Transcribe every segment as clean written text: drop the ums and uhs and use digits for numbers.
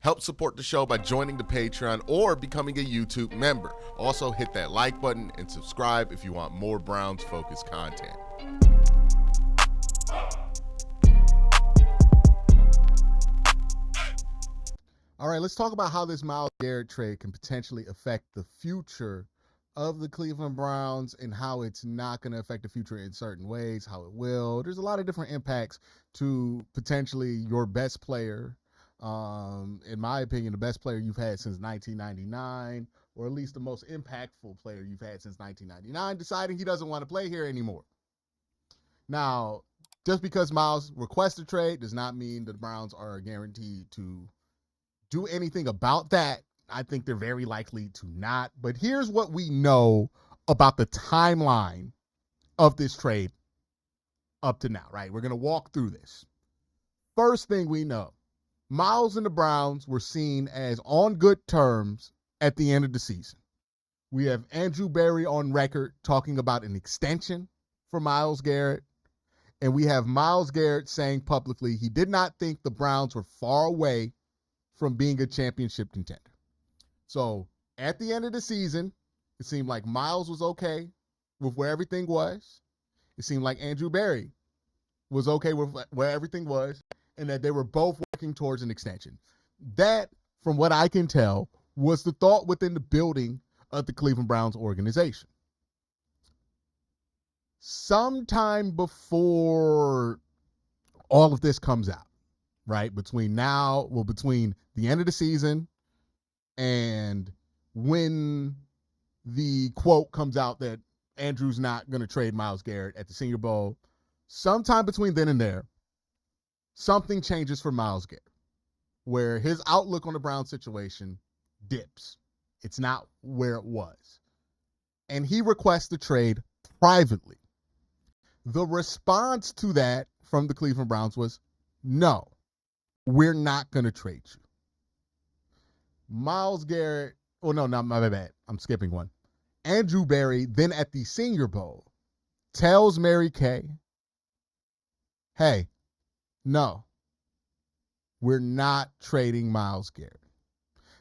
Help support the show by joining the Patreon or becoming a YouTube member. Also, hit that like button and subscribe if you want more Browns-focused content. All right, let's talk about how this Myles Garrett trade can potentially affect the future of the Cleveland Browns and how it's not going to affect the future in certain ways, how it will. There's a lot of different impacts to potentially your best player. In my opinion, the best player you've had since 1999, or at least the most impactful player you've had since 1999, deciding he doesn't want to play here anymore. Now, just because Myles requests a trade does not mean that the Browns are guaranteed to do anything about that. I think they're very likely to not. But here's what we know about the timeline of this trade up to now, right? We're going to walk through this. First thing we know, Myles and the Browns were seen as on good terms at the end of the season. We have Andrew Berry on record talking about an extension for Myles Garrett. And we have Myles Garrett saying publicly he did not think the Browns were far away from being a championship contender. So at the end of the season, it seemed like Myles was okay with where everything was. It seemed like Andrew Berry was okay with where everything was, and that they were both working towards an extension. That, from what I can tell, was the thought within the building of the Cleveland Browns organization. Sometime before all of this comes out, right, between the end of the season and when the quote comes out that Andrew's not going to trade Myles Garrett at the Senior Bowl, sometime between then and there, something changes for Myles Garrett, where his outlook on the Brown situation dips. It's not where it was. And he requests the trade privately. The response to that from the Cleveland Browns was, no, we're not going to trade you. Myles Garrett, oh no, not my bad. I'm skipping one. Andrew Berry, then at the Senior Bowl, tells Mary Kay, hey, no, we're not trading Myles Garrett.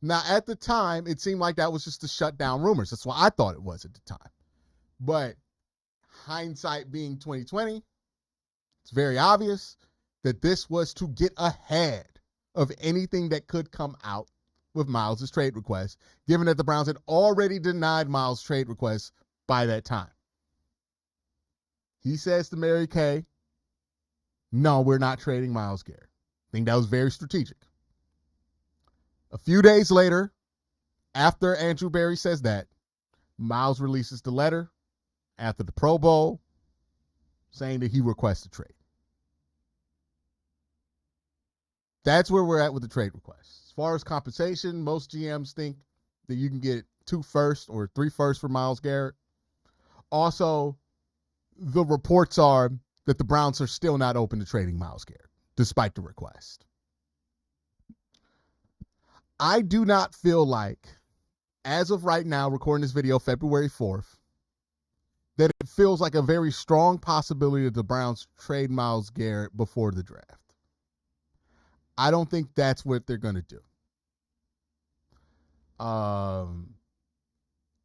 Now, at the time, it seemed like that was just to shut down rumors. That's what I thought it was at the time. But hindsight being 2020, it's very obvious that this was to get ahead of anything that could come out with Myles' trade request, given that the Browns had already denied Myles' trade request by that time. He says to Mary Kay, no, we're not trading Myles Garrett. I think that was very strategic. A few days later, after Andrew Berry says that, Myles releases the letter after the Pro Bowl saying that he requests a trade. That's where we're at with the trade request. As far as compensation, most GMs think that you can get 2 firsts or 3 firsts for Myles Garrett. Also, the reports are that the Browns are still not open to trading Myles Garrett, despite the request. I do not feel like, as of right now, recording this video February 4th, that it feels like a very strong possibility that the Browns trade Myles Garrett before the draft. I don't think that's what they're going to do.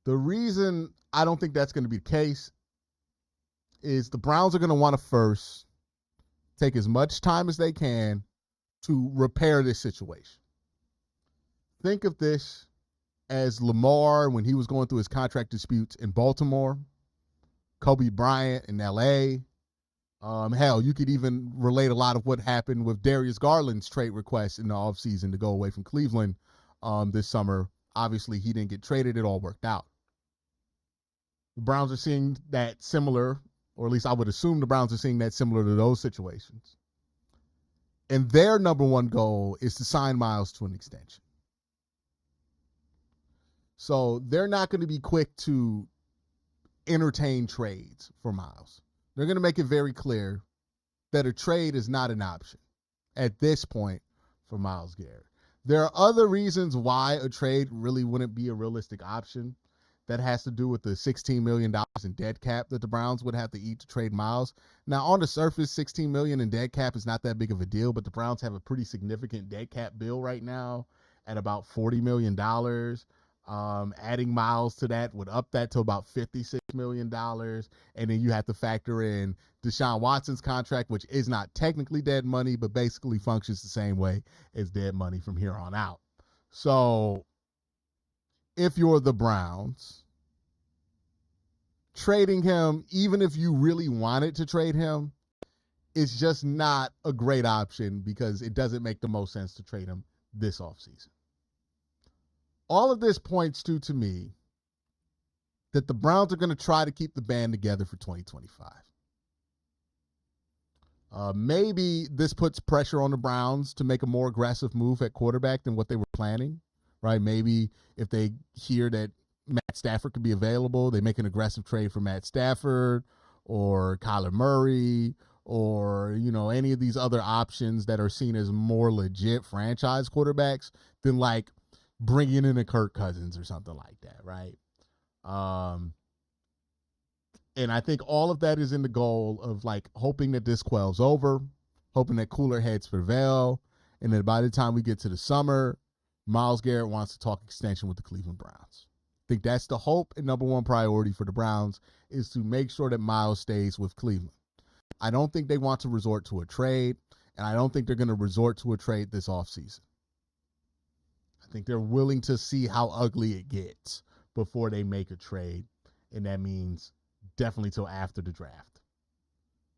The reason I don't think that's going to be the case is the Browns are going to want to first take as much time as they can to repair this situation. Think of this as Lamar when he was going through his contract disputes in Baltimore, Kobe Bryant in LA. Hell, you could even relate a lot of what happened with Darius Garland's trade request in the offseason to go away from Cleveland this summer. Obviously, he didn't get traded. It all worked out. The Browns are seeing that similar, or at least I would assume the Browns are seeing that similar to those situations. And their number one goal is to sign Myles to an extension. So they're not going to be quick to entertain trades for Myles. They're going to make it very clear that a trade is not an option at this point for Myles Garrett. There are other reasons why a trade really wouldn't be a realistic option. That has to do with the $16 million in dead cap that the Browns would have to eat to trade Myles. Now, on the surface, $16 million in dead cap is not that big of a deal, but the Browns have a pretty significant dead cap bill right now. at about $40 million. Adding Myles to that would up that to about $56 million. And then you have to factor in Deshaun Watson's contract, which is not technically dead money, but basically functions the same way as dead money from here on out. So if you're the Browns, trading him, even if you really wanted to trade him, it's just not a great option because it doesn't make the most sense to trade him this offseason. All of this points to me, that the Browns are going to try to keep the band together for 2025. Maybe this puts pressure on the Browns to make a more aggressive move at quarterback than what they were planning, right? Maybe if they hear that Matt Stafford could be available, they make an aggressive trade for Matt Stafford or Kyler Murray or, any of these other options that are seen as more legit franchise quarterbacks than like bringing in a Kirk Cousins or something like that, right? And I think all of that is in the goal of like hoping that this quells over, hoping that cooler heads prevail, and that by the time we get to the summer, Myles Garrett wants to talk extension with the Cleveland Browns. I think that's the hope and number one priority for the Browns is to make sure that Myles stays with Cleveland. I don't think they want to resort to a trade, and I don't think they're going to resort to a trade this offseason. I think they're willing to see how ugly it gets before they make a trade, and that means definitely till after the draft.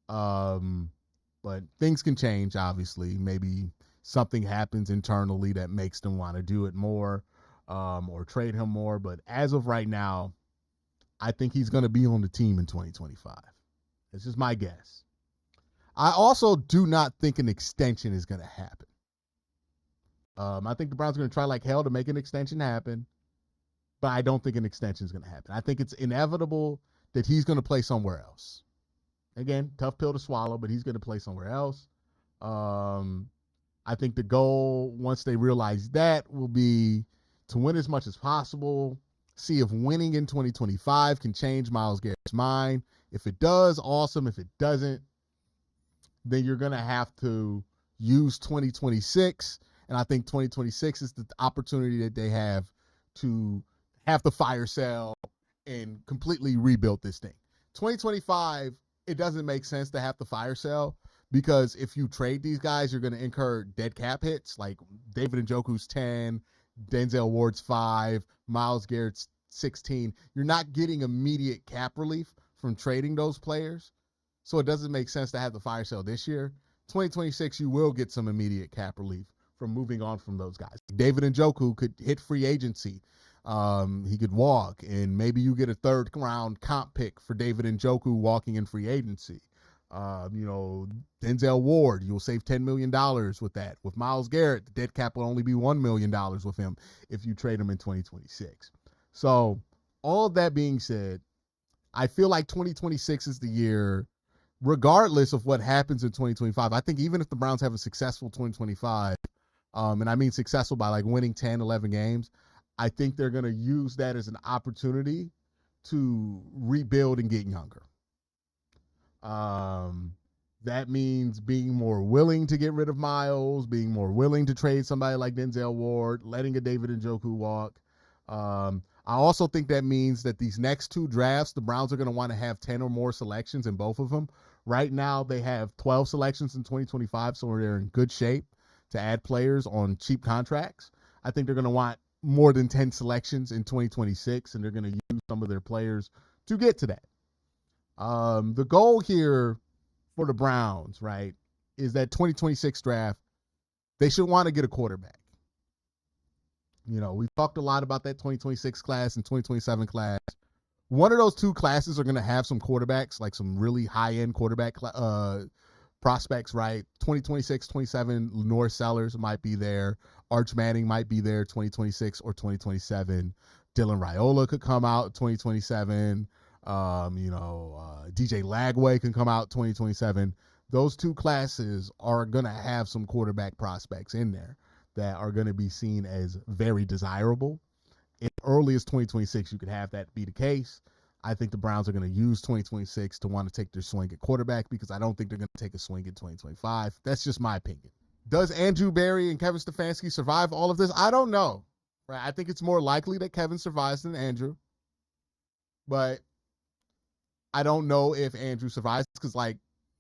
But things can change, obviously. Maybe something happens internally that makes them want to do it more or trade him more. But as of right now, I think he's going to be on the team in 2025. That's just my guess. I also do not think an extension is going to happen. I think the Browns are going to try like hell to make an extension happen, but I don't think an extension is going to happen. I think it's inevitable that he's going to play somewhere else. Again, tough pill to swallow, but he's going to play somewhere else. I think the goal, once they realize that, will be to win as much as possible, see if winning in 2025 can change Myles Garrett's mind. If it does, awesome. If it doesn't, then you're going to have to use 2026. And I think 2026 is the opportunity that they have to have the fire sale and completely rebuild this thing. 2025, it doesn't make sense to have the fire sale because if you trade these guys, you're going to incur dead cap hits like David Njoku's 10, Denzel Ward's 5, Myles Garrett's 16. You're not getting immediate cap relief from trading those players. So it doesn't make sense to have the fire sale this year. 2026, you will get some immediate cap relief from moving on from those guys. David Njoku could hit free agency. He could walk, and maybe you get a third round comp pick for David Njoku walking in free agency. Denzel Ward, you'll save $10 million with that. With Myles Garrett, the dead cap will only be $1 million with him if you trade him in 2026. So all of that being said, I feel like 2026 is the year, regardless of what happens in 2025. I think even if the Browns have a successful 2025, and I mean successful by like winning 10, 11 games, I think they're going to use that as an opportunity to rebuild and get younger. That means being more willing to get rid of Myles, being more willing to trade somebody like Denzel Ward, letting a David Njoku walk. I also think that means that these next two drafts, the Browns are going to want to have 10 or more selections in both of them. Right now, they have 12 selections in 2025, so they're in good shape to add players on cheap contracts. I think they're going to want more than 10 selections in 2026, and they're going to use some of their players to get to that. The goal here for the Browns, right, is that 2026 draft, they should want to get a quarterback. We talked a lot about that 2026 class and 2027 class. One of those two classes are going to have some quarterbacks, like some really high-end quarterback prospects, right? 2026, 27, Lenore Sellers might be there. Arch Manning might be there 2026 or 2027. Dylan Raiola could come out 2027. DJ Lagway can come out 2027. Those two classes are going to have some quarterback prospects in there that are going to be seen as very desirable. As early as 2026, you could have that be the case. I think the Browns are going to use 2026 to want to take their swing at quarterback because I don't think they're going to take a swing in 2025. That's just my opinion. Does Andrew Berry and Kevin Stefanski survive all of this? I don't know. Right? I think it's more likely that Kevin survives than Andrew, but I don't know if Andrew survives because like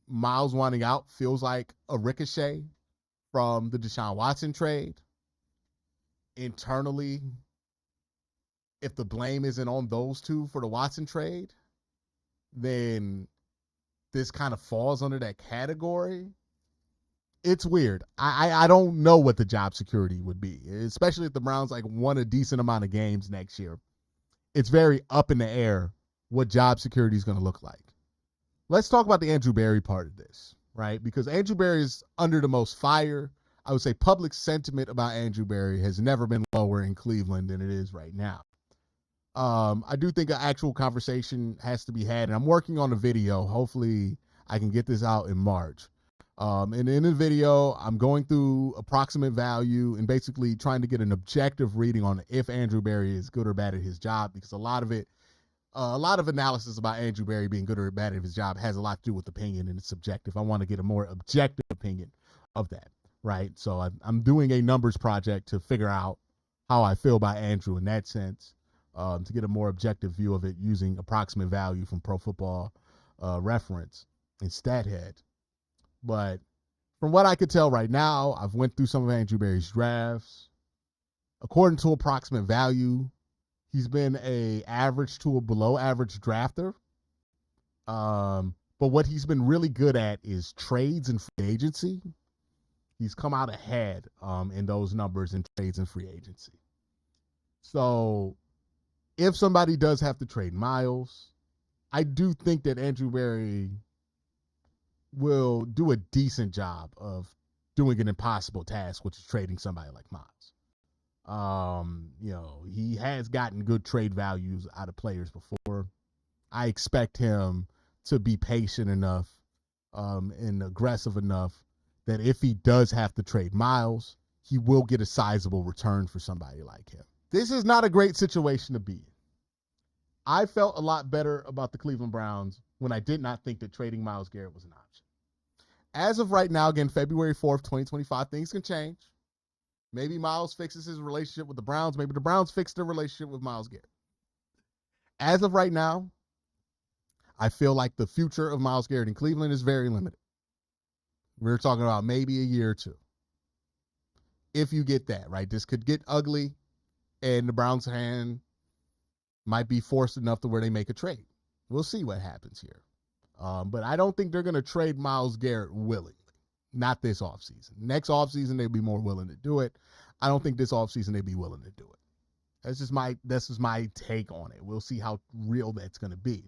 Myles wanting out feels like a ricochet from the Deshaun Watson trade. Internally, if the blame isn't on those two for the Watson trade, then this kind of falls under that category. It's weird. I don't know what the job security would be, especially if the Browns like won a decent amount of games next year. It's very up in the air what job security is going to look like. Let's talk about the Andrew Berry part of this, right? Because Andrew Berry is under the most fire. I would say public sentiment about Andrew Berry has never been lower in Cleveland than it is right now. I do think an actual conversation has to be had, and I'm working on a video. Hopefully, I can get this out in March. And in the video, I'm going through approximate value and basically trying to get an objective reading on if Andrew Berry is good or bad at his job, because a lot of analysis about Andrew Berry being good or bad at his job has a lot to do with opinion, and it's subjective. I want to get a more objective opinion of that, right? So I'm doing a numbers project to figure out how I feel about Andrew in that sense, to get a more objective view of it using approximate value from Pro Football Reference and StatHead. But from what I could tell right now, I've went through some of Andrew Berry's drafts. According to approximate value, he's been a average to a below average drafter. But what he's been really good at is trades and free agency. He's come out ahead in those numbers in trades and free agency. So if somebody does have to trade Myles, I do think that Andrew Berry will do a decent job of doing an impossible task, which is trading somebody like Myles. He has gotten good trade values out of players before. I expect him to be patient enough and aggressive enough that if he does have to trade Myles, he will get a sizable return for somebody like him. This is not a great situation to be in. I felt a lot better about the Cleveland Browns when I did not think that trading Myles Garrett was an option. As of right now, again, February 4th, 2025, things can change. Maybe Myles fixes his relationship with the Browns. Maybe the Browns fix their relationship with Myles Garrett. As of right now, I feel like the future of Myles Garrett in Cleveland is very limited. We're talking about maybe a year or two. If you get that, right? This could get ugly, and the Browns' hand might be forced enough to where they make a trade. We'll see what happens here. But I don't think they're going to trade Myles Garrett willingly. Not this offseason. Next offseason, they'd be more willing to do it. I don't think this offseason they'd be willing to do it. That's just my take on it. We'll see how real that's going to be.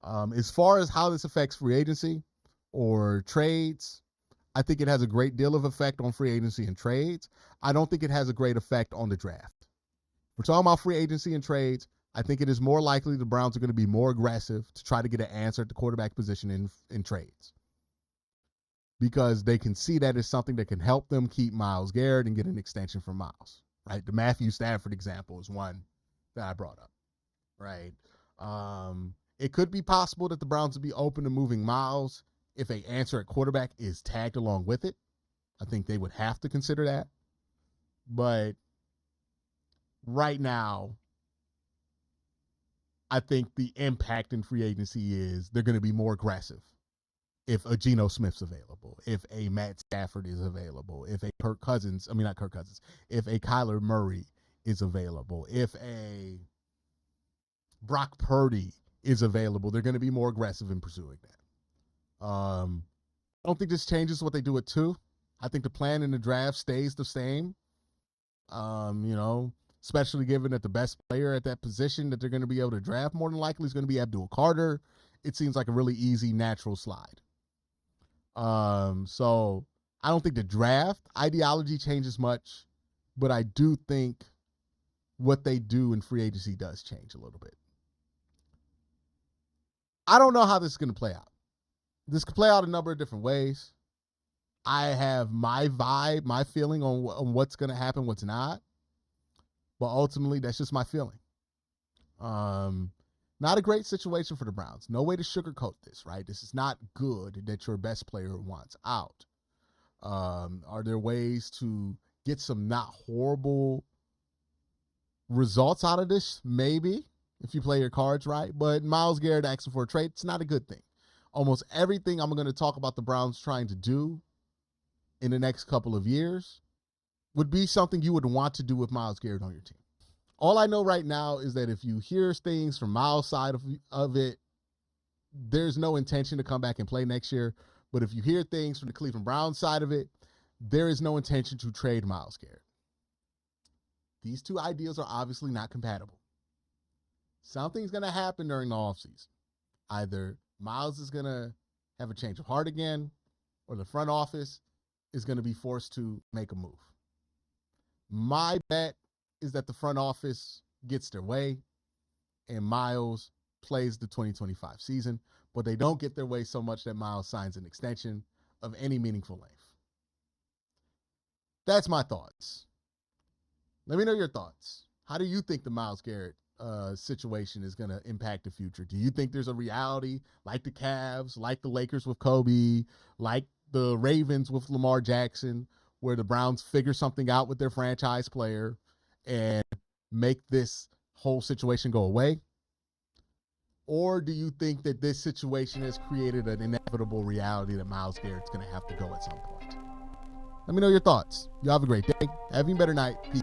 As far as how this affects free agency or trades, I think it has a great deal of effect on free agency and trades. I don't think it has a great effect on the draft. We're talking about free agency and trades. I think it is more likely the Browns are going to be more aggressive to try to get an answer at the quarterback position in trades, because they can see that it's something that can help them keep Myles Garrett and get an extension for Myles, right? The Matthew Stafford example is one that I brought up, right? It could be possible that the Browns would be open to moving Myles if an answer at quarterback is tagged along with it. I think they would have to consider that. But right now, I think the impact in free agency is they're going to be more aggressive if a Geno Smith's available, if a Matt Stafford is available, if a if a Kyler Murray is available, if a Brock Purdy is available, they're going to be more aggressive in pursuing that. I don't think this changes what they do at 2. I think the plan in the draft stays the same. Especially given that the best player at that position that they're going to be able to draft more than likely is going to be Abdul Carter. It seems like a really easy, natural slide. So I don't think the draft ideology changes much, but I do think what they do in free agency does change a little bit. I don't know how this is going to play out. This could play out a number of different ways. I have my vibe, my feeling on what's going to happen, what's not. But ultimately, that's just my feeling. Not a great situation for the Browns. No way to sugarcoat this, right? This is not good that your best player wants out. Are there ways to get some not horrible results out of this? Maybe, if you play your cards right. But Myles Garrett asking for a trade, it's not a good thing. Almost everything I'm going to talk about the Browns trying to do in the next couple of years would be something you would want to do with Myles Garrett on your team. All I know right now is that if you hear things from Myles' side of it, there's no intention to come back and play next year. But if you hear things from the Cleveland Browns side of it, there is no intention to trade Myles Garrett. These two ideas are obviously not compatible. Something's going to happen during the offseason. Either Myles is going to have a change of heart again, or the front office is going to be forced to make a move. My bet is that the front office gets their way and Myles plays the 2025 season, but they don't get their way so much that Myles signs an extension of any meaningful length. That's my thoughts. Let me know your thoughts. How do you think the Myles Garrett situation is going to impact the future? Do you think there's a reality like the Cavs, like the Lakers with Kobe, like the Ravens with Lamar Jackson, where the Browns figure something out with their franchise player and make this whole situation go away? Or do you think that this situation has created an inevitable reality that Myles Garrett's going to have to go at some point? Let me know your thoughts. You have a great day. Have a better night. Peace.